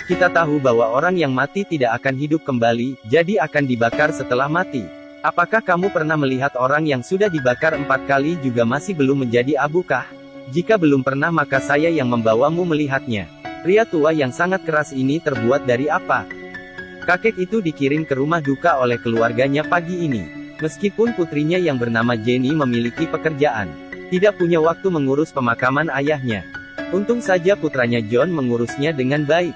Kita tahu bahwa orang yang mati tidak akan hidup kembali, jadi akan dibakar setelah mati. Apakah kamu pernah melihat orang yang sudah dibakar 4 kali juga masih belum menjadi abu kah? Jika belum pernah maka saya yang membawamu melihatnya. Pria tua yang sangat keras ini terbuat dari apa? Kakek itu dikirim ke rumah duka oleh keluarganya pagi ini. Meskipun putrinya yang bernama Jenny memiliki pekerjaan, tidak punya waktu mengurus pemakaman ayahnya. Untung saja putranya John mengurusnya dengan baik.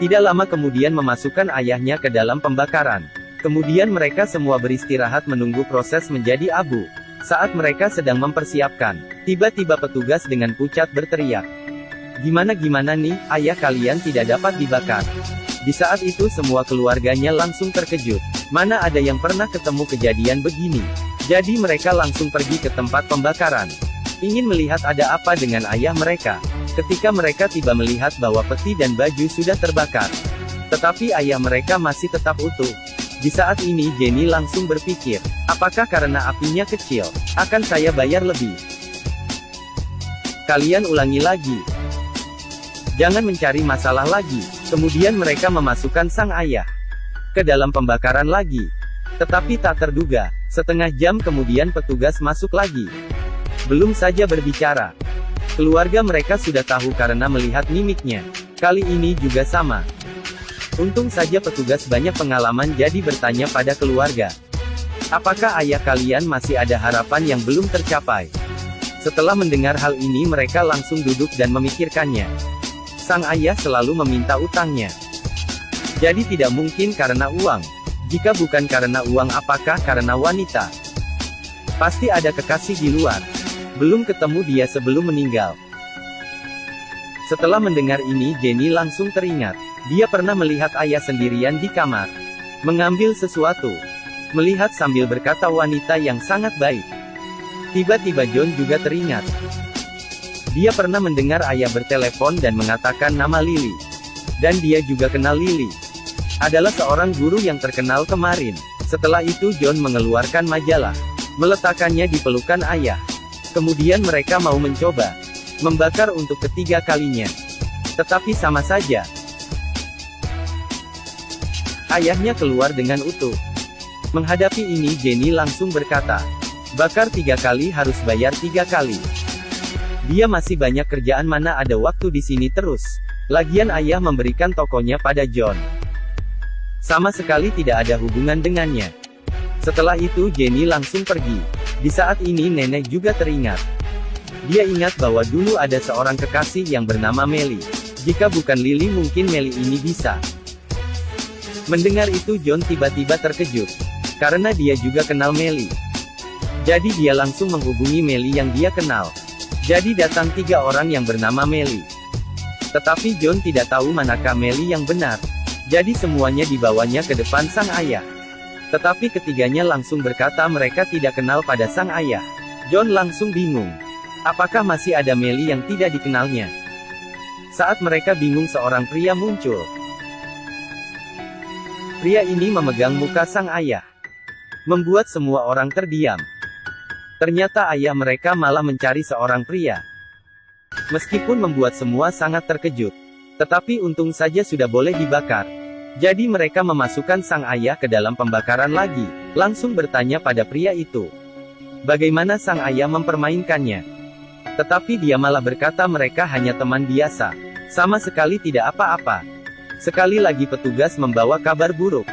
Tidak lama kemudian memasukkan ayahnya ke dalam pembakaran. Kemudian mereka semua beristirahat menunggu proses menjadi abu. Saat mereka sedang mempersiapkan, tiba-tiba petugas dengan pucat berteriak. Gimana nih, ayah kalian tidak dapat dibakar. Di saat itu semua keluarganya langsung terkejut. Mana ada yang pernah ketemu kejadian begini. Jadi mereka langsung pergi ke tempat pembakaran. Ingin melihat ada apa dengan ayah mereka. Ketika mereka tiba melihat bahwa peti dan baju sudah terbakar. Tetapi ayah mereka masih tetap utuh. Di saat ini Jenny langsung berpikir, apakah karena apinya kecil, akan saya bayar lebih. Kalian ulangi lagi. Jangan mencari masalah lagi. Kemudian mereka memasukkan sang ayah ke dalam pembakaran lagi. Tetapi tak terduga, setengah jam kemudian petugas masuk lagi. Belum saja berbicara, keluarga mereka sudah tahu karena melihat mimiknya. Kali ini juga sama. Untung saja petugas banyak pengalaman jadi bertanya pada keluarga. Apakah ayah kalian masih ada harapan yang belum tercapai? Setelah mendengar hal ini mereka langsung duduk dan memikirkannya. Sang ayah selalu meminta utangnya. Jadi tidak mungkin karena uang. Jika bukan karena uang apakah karena wanita? Pasti ada kekasih di luar. Belum ketemu dia sebelum meninggal. Setelah mendengar ini Jenny langsung teringat. Dia pernah melihat ayah sendirian di kamar. Mengambil sesuatu. Melihat sambil berkata wanita yang sangat baik. Tiba-tiba John juga teringat. Dia pernah mendengar ayah bertelepon dan mengatakan nama Lily. Dan dia juga kenal Lily. Adalah seorang guru yang terkenal kemarin. Setelah itu John mengeluarkan majalah. Meletakkannya di pelukan ayah. Kemudian mereka mau mencoba membakar untuk ketiga kalinya. Tetapi sama saja. Ayahnya keluar dengan utuh. Menghadapi ini Jenny langsung berkata, bakar 3 kali harus bayar 3 kali. Dia masih banyak kerjaan mana ada waktu di sini terus. Lagian ayah memberikan tokonya pada John. Sama sekali tidak ada hubungan dengannya. Setelah itu Jenny langsung pergi. Di saat ini nenek juga teringat. Dia ingat bahwa dulu ada seorang kekasih yang bernama Melly. Jika bukan Lily mungkin Melly ini bisa. Mendengar itu John tiba-tiba terkejut. Karena dia juga kenal Melly. Jadi dia langsung menghubungi Melly yang dia kenal. Jadi datang 3 orang yang bernama Melly. Tetapi John tidak tahu manakah Melly yang benar. Jadi semuanya dibawanya ke depan sang ayah. Tetapi ketiganya langsung berkata mereka tidak kenal pada sang ayah. John langsung bingung. Apakah masih ada Melly yang tidak dikenalnya? Saat mereka bingung seorang pria muncul. Pria ini memegang muka sang ayah. Membuat semua orang terdiam. Ternyata ayah mereka malah mencari seorang pria. Meskipun membuat semua sangat terkejut. Tetapi untung saja sudah boleh dibakar. Jadi mereka memasukkan sang ayah ke dalam pembakaran lagi. Langsung bertanya pada pria itu. Bagaimana sang ayah mempermainkannya? Tetapi dia malah berkata mereka hanya teman biasa. Sama sekali tidak apa-apa. Sekali lagi petugas membawa kabar buruk.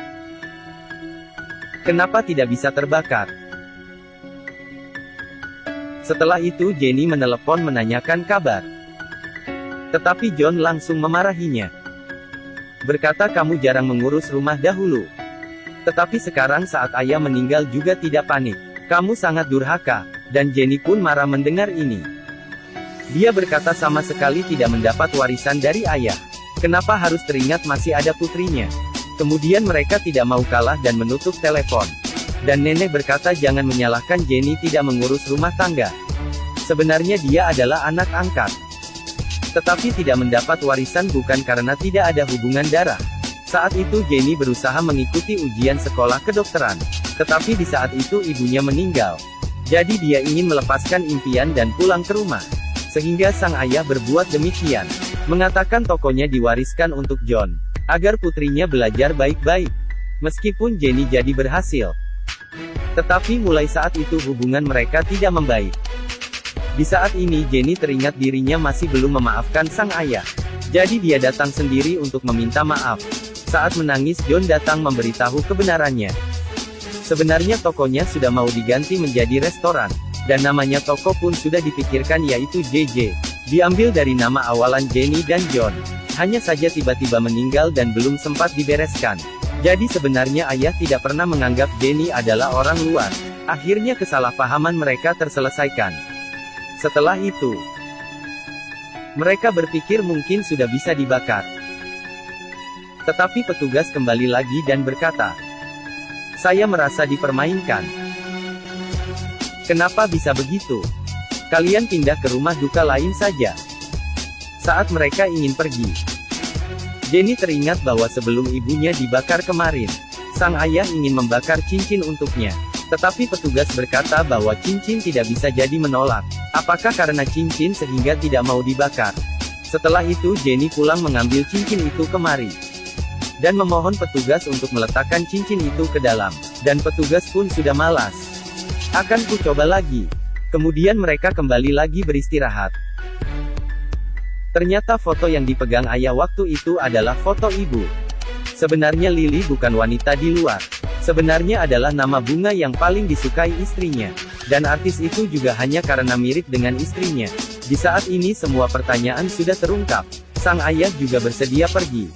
Kenapa tidak bisa terbakar? Setelah itu Jenny menelepon menanyakan kabar. Tetapi John langsung memarahinya. Berkata kamu jarang mengurus rumah dahulu. Tetapi sekarang saat ayah meninggal juga tidak panik. Kamu sangat durhaka. Dan Jenny pun marah mendengar ini. Dia berkata sama sekali tidak mendapat warisan dari ayah. Kenapa harus teringat masih ada putrinya? Kemudian mereka tidak mau kalah dan menutup telepon. Dan nenek berkata jangan menyalahkan Jenny tidak mengurus rumah tangga. Sebenarnya dia adalah anak angkat. Tetapi tidak mendapat warisan bukan karena tidak ada hubungan darah. Saat itu Jenny berusaha mengikuti ujian sekolah kedokteran. Tetapi di saat itu ibunya meninggal. Jadi dia ingin melepaskan impian dan pulang ke rumah. Sehingga sang ayah berbuat demikian. Mengatakan tokonya diwariskan untuk John, agar putrinya belajar baik-baik. Meskipun Jenny jadi berhasil. Tetapi mulai saat itu hubungan mereka tidak membaik. Di saat ini Jenny teringat dirinya masih belum memaafkan sang ayah. Jadi dia datang sendiri untuk meminta maaf. Saat menangis John datang memberitahu kebenarannya. Sebenarnya tokonya sudah mau diganti menjadi restoran. Dan namanya toko pun sudah dipikirkan yaitu JJ. Diambil dari nama awalan Jenny dan John. Hanya saja tiba-tiba meninggal dan belum sempat dibereskan. Jadi sebenarnya ayah tidak pernah menganggap Jenny adalah orang luar. Akhirnya kesalahpahaman mereka terselesaikan. Setelah itu, mereka berpikir mungkin sudah bisa dibakar. Tetapi petugas kembali lagi dan berkata, "Saya merasa dipermainkan. Kenapa bisa begitu? Kalian pindah ke rumah duka lain saja." Saat mereka ingin pergi, Jenny teringat bahwa sebelum ibunya dibakar kemarin, sang ayah ingin membakar cincin untuknya. Tetapi petugas berkata bahwa cincin tidak bisa jadi menolak. Apakah karena cincin sehingga tidak mau dibakar? Setelah itu Jenny pulang mengambil cincin itu kemari. Dan memohon petugas untuk meletakkan cincin itu ke dalam. Dan petugas pun sudah malas. "Akan ku coba lagi." Kemudian mereka kembali lagi beristirahat. Ternyata foto yang dipegang ayah waktu itu adalah foto ibu. Sebenarnya Lily bukan wanita di luar. Sebenarnya adalah nama bunga yang paling disukai istrinya. Dan artis itu juga hanya karena mirip dengan istrinya. Di saat ini semua pertanyaan sudah terungkap. Sang ayah juga bersedia pergi.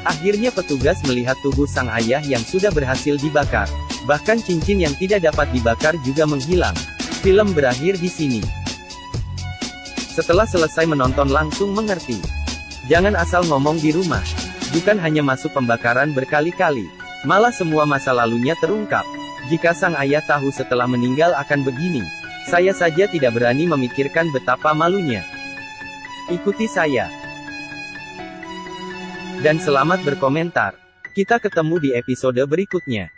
Akhirnya petugas melihat tubuh sang ayah yang sudah berhasil dibakar. Bahkan cincin yang tidak dapat dibakar juga menghilang. Film berakhir di sini. Setelah selesai menonton langsung mengerti. Jangan asal ngomong di rumah. Bukan hanya masuk pembakaran berkali-kali. Malah semua masa lalunya terungkap. Jika sang ayah tahu setelah meninggal akan begini, saya saja tidak berani memikirkan betapa malunya. Ikuti saya. Dan selamat berkomentar. Kita ketemu di episode berikutnya.